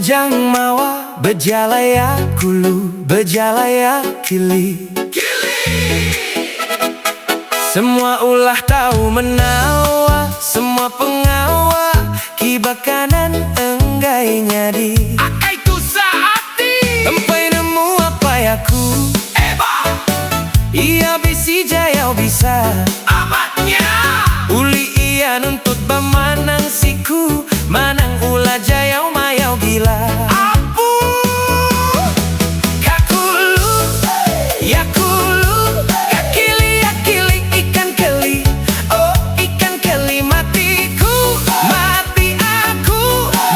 bujang mawa bejalaya kulu bejalaya kili. Semua ulah tahu menawa, semua pengawa kiba kanan enggai nyadi. Akai tu saati Empai nemu apa yaku eba ia bisi jaya bisa amatnya. uli ia nuntut bamanang siku manang ulah jaya mayau gila. Apu Kakulu yakulu kakili yakili ikan keli. Oh ikan keli matiku mati aku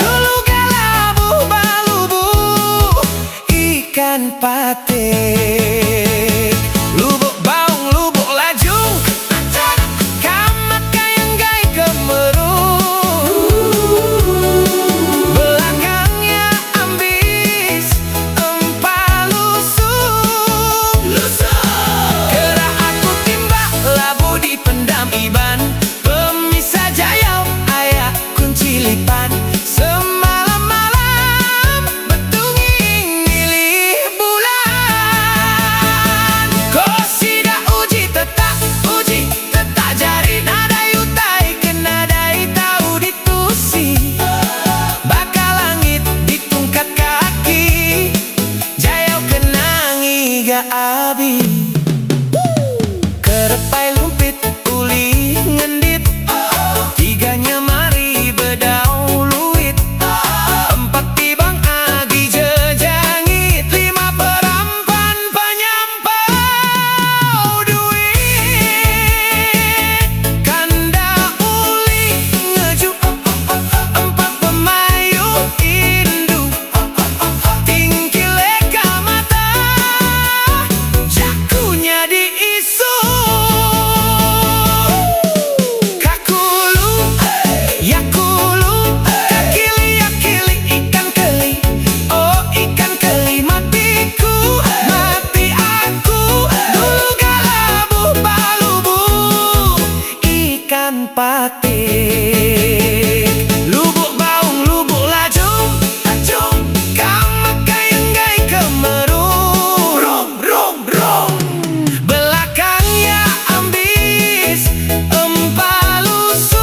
dulu galabu balubu ikan patik lubuk baung lubuk lajung kamat kayang gai kemeru belakangnya ambis empalusung gerak aku timba labu dipendam iban pemisah jaya ayah kunci lipan semalam-malam betunging milih bulan kau sida uji tetap jari nada yutai kenadai tahu ditusi bakal langit ditungkat kaki jaya kenangi ga abi kerepai lumpit uli ngendit tiganya mari bedau luit empat tibang agi jejangit lima perampan penyampau duit kanda uli ngeju empat pemayu indu tingkil eka mata jakunya diisu kakulu yakulu kakili yakili ikan keli. Oh ikan keli matiku mati aku dulu galabu balubu ikan patik lubuk baung lubuk lajung kamat kayang gai kemeru belakangnya ambis empalusung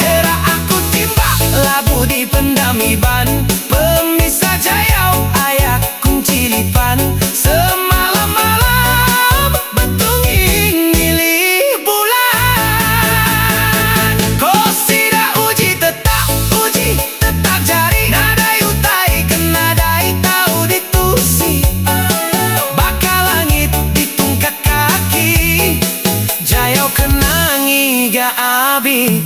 gerak aku timba labu dipendam iban pemisah jaya ayah kunci lipan semalam-malam betunging milih bulan kau sida uji tetap jari nada yutai kenadai tahu ditusi bakal langit ditungkat kaki jaya kenangi ga abi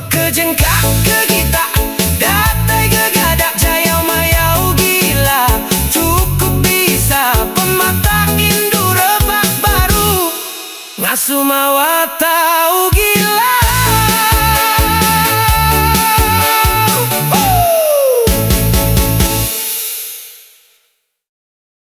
kejengkak kegita datai gegadak jaya mayau gila cukup bisa pemata indu rebak baru ngasuh mawa tahu gila.